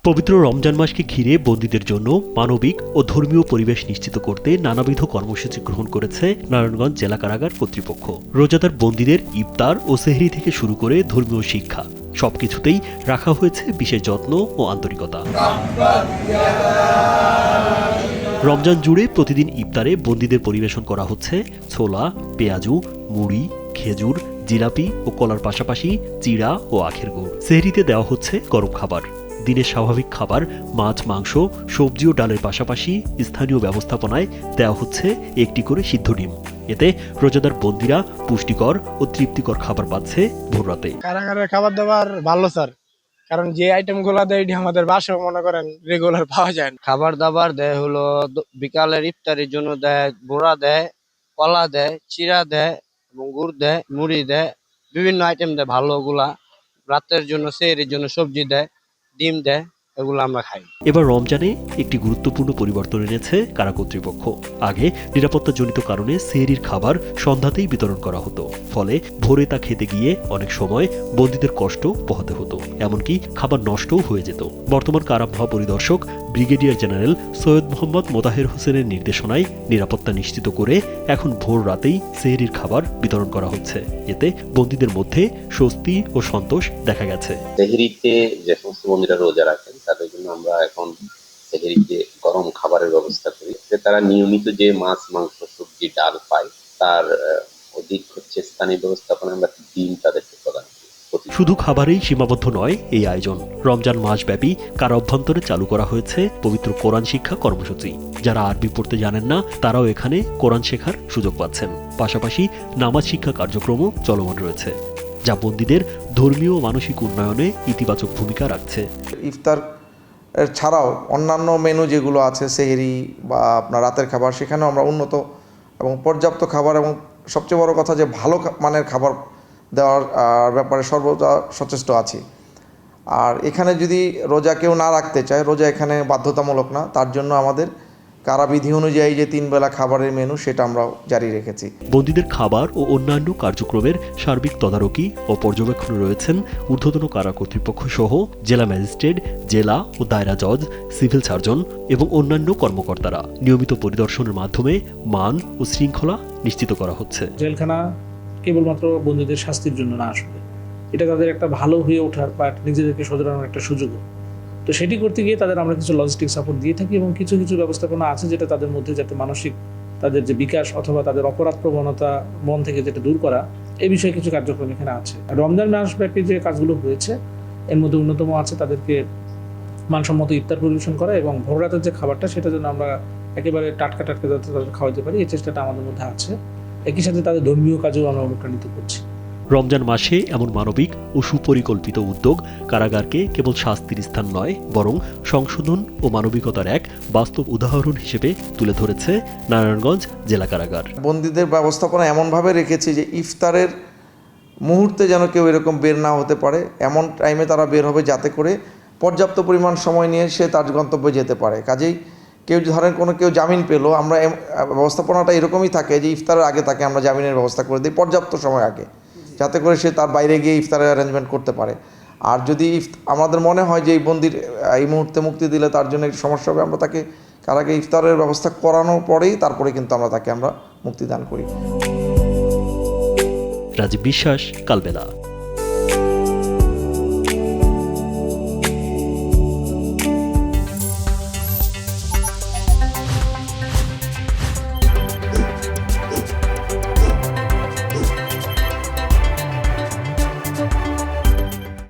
পবিত্র রমজান মাসকে ঘিরে বন্দীদের জন্য মানবিক ও ধর্মীয় পরিবেশ নিশ্চিত করতে নানাবিধ কর্মসূচি গ্রহণ করেছে নারায়ণগঞ্জ জেলা কারাগার কর্তৃপক্ষ। রোজাদার বন্দীদের ইফতার ও সেহরি থেকে শুরু করে ধর্মীয় শিক্ষা সবকিছুতেই রাখা হয়েছে বিশেষ যত্ন ও আন্তরিকতা। রমজান জুড়ে প্রতিদিন ইফতারে বন্দীদের পরিবেশন করা হচ্ছে ছোলা, পেঁয়াজু, মুড়ি, খেজুর, জিলাপি ও কলার পাশাপাশি চিড়া ও আখের গুড়। সেহরিতে দেওয়া হচ্ছে গরম খাবার। দিনের স্বাভাবিক খাবার মাছ, মাংস, সবজি ও ডালের পাশাপাশি স্থানীয় ব্যবস্থাপনায় দেওয়া হচ্ছে একটি করে সিদ্ধ ডিম। এতে রোজাদার বন্দীরা পুষ্টিকর ও তৃপ্তিকর খাবার পাচ্ছে ভোররাতে। কারাগারের খাবার দাবার ভালো স্যার, কারণ যে আইটেম গুলা দেয় এটি আমাদের বাসায় মনে করেন রেগুলার পাওয়া যায় না। খাবার দাবার দেয় হলো বিকালের ইফতারির জন্য দেয় বোড়া দেয়, কলা দেয়, চিড়া দেয় এবং গুড় দেয়, মুড়ি দেয়, বিভিন্ন আইটেম দেয় ভালোগুলা। রাতের জন্য সেহরির জন্য সবজি দেয়, ডিম দেয়, এগুলো আমরা খাই। এবার রমজানে একটি গুরুত্বপূর্ণ পরিবর্তন এনেছে কারা কর্তৃপক্ষ। আগে নিরাপত্তাজনিত কারণে সেহরির খাবার সন্ধ্যাতেই বিতরণ করা হতো, ফলে ভোরে তা খেতে গিয়ে অনেক সময় বন্দীদের কষ্ট পোহাতে হতো, এমনকি খাবার নষ্টও হয়ে যেত। বর্তমান কারা মহাপরিদর্শক ব্রিগেডিয়ার জেনারেল সৈয়দ মোহাম্মদ মোতাহের হোসেনের নির্দেশনায় নিরাপত্তা নিশ্চিত করে এখন ভোর রাতেই সেহরির খাবার বিতরণ করা হচ্ছে। এতে বন্দীদের মধ্যে স্বস্তি ও সন্তোষ দেখা গেছে। সেহরিতে যে সমস্ত বন্দীরা রোজা রাখেন তাদের জন্য আমরা এখন সেহরিতে গরম খাবারের ব্যবস্থা করি। তারা নিয়মিত যে মাছ, মাংস, সবজি, ডাল পায় তার অধিক হচ্ছে স্থানীয় ব্যবস্থাপনা আমরা ডিম তাদেরকে প্রদান করি। শুধু খাবারেই সীমাবদ্ধ নয় এই আয়োজন। রমজান মাসব্যাপী কারা অভ্যন্তরে চালু করা হয়েছে পবিত্র কোরআন শিক্ষা কর্মসূচি। যারা আরবি পড়তে জানেন না তারাও এখানে কোরআন শেখার সুযোগ পাচ্ছেন। পাশাপাশি নামাজ শিক্ষা কার্যক্রমও চলমান রয়েছে, যা বন্দীদের ধর্মীয় ও মানসিক উন্নয়নে ইতিবাচক ভূমিকা রাখছে। ইফতার ছাড়াও অন্যান্য মেনু যেগুলো আছে সেহরি বা আপনার রাতের খাবার, সেখানেও আমরা উন্নত এবং পর্যাপ্ত খাবার এবং সবচেয়ে বড় কথা যে ভালো মানের খাবার দেওয়ার ব্যাপারে সর্বদা সচেষ্ট আছি। আর এখানে যদি রোজা কেউ না রাখতে চায়, রোজা এখানে বাধ্যতামূলক না, তার জন্য আমাদের কারাবিধি অনুযায়ী যে 3 বেলা খাবারের মেনু সেটা আমরা জারি রেখেছি। বন্দীদের খাবার ও অন্যান্য কার্যক্রমের সার্বিক তদারকি ও পর্যবেক্ষণে রয়েছেন ঊর্ধ্বতন কারা কর্তৃপক্ষ সহ জেলা ম্যাজিস্ট্রেট, জেলা ও দায়রা জজ, সিভিল সার্জন এবং অন্যান্য কর্মকর্তারা। নিয়মিত পরিদর্শনের মাধ্যমে মান ও শৃঙ্খলা নিশ্চিত করা হচ্ছে। জেলখানা কেবলমাত্র বন্দীদের শাস্তির জন্য না, আসলে এটা তাদের একটা ভালো হয়ে ওঠার বা নিজেদেরকে সচেতনের একটা সুযোগও। তো সেটি করতে গিয়ে তাদের আমরা কিছু লজিস্টিক সাপোর্ট দিয়ে থাকি এবং কিছু কিছু ব্যবস্থাপনা আছে যেটা তাদের মধ্যে যাতে মানসিক তাদের যে বিকাশ অথবা তাদের অপরাধ প্রবণতা মন থেকে যেটা দূর করা, এই বিষয়ে কিছু কার্যক্রম এখানে আছে। রমজান মাসব্যাপী যে কাজগুলো হয়েছে এর মধ্যে অন্যতম আছে তাদেরকে মানসম্মত ইফতার পরিবেশন করা এবং ভোর রাতের যে খাবারটা সেটা যেন আমরা একেবারে টাটকা টাটকা যাতে তাদের খাওয়াতে পারি, এই চেষ্টাটা আমাদের মধ্যে আছে। একই সাথে তাদের ধর্মীয় কাজেও আমরা অনুপ্রাণিত করছি। রমজান মাসে এমন মানবিক ও সুপরিকল্পিত উদ্যোগ কারাগারকে কেবল শাস্তির স্থান নয়, বরং সংশোধন ও মানবিকতার এক বাস্তব উদাহরণ হিসেবে তুলে ধরেছে নারায়ণগঞ্জ জেলা কারাগার। বন্দীদের ব্যবস্থাপনা এমনভাবে রেখেছি যে ইফতারের মুহূর্তে যেন কেউ এরকম বের না হতে পারে, এমন টাইমে তারা বের হবে যাতে করে পর্যাপ্ত পরিমাণ সময় নিয়ে সে তার গন্তব্যে যেতে পারে। কাজেই কেউ ধরেন কেউ জামিন পেলো, আমরা ব্যবস্থাপনাটা এরকমই থাকে যে ইফতারের আগে তাকে আমরা জামিনের ব্যবস্থা করে দিই পর্যাপ্ত সময় আগে, যাতে করে সে তার বাইরে গিয়ে ইফতারের অ্যারেঞ্জমেন্ট করতে পারে। আর যদি আমাদের মনে হয় যে এই বন্দির এই মুহূর্তে মুক্তি দিলে তার জন্য একটু সমস্যা হবে, আমরা তাকে কারাগে ইফতারের ব্যবস্থা করানোর পরেই তারপরে কিন্তু আমরা তাকে মুক্তি দান করি। রাজীব বিশ্বাস, কালবেলা।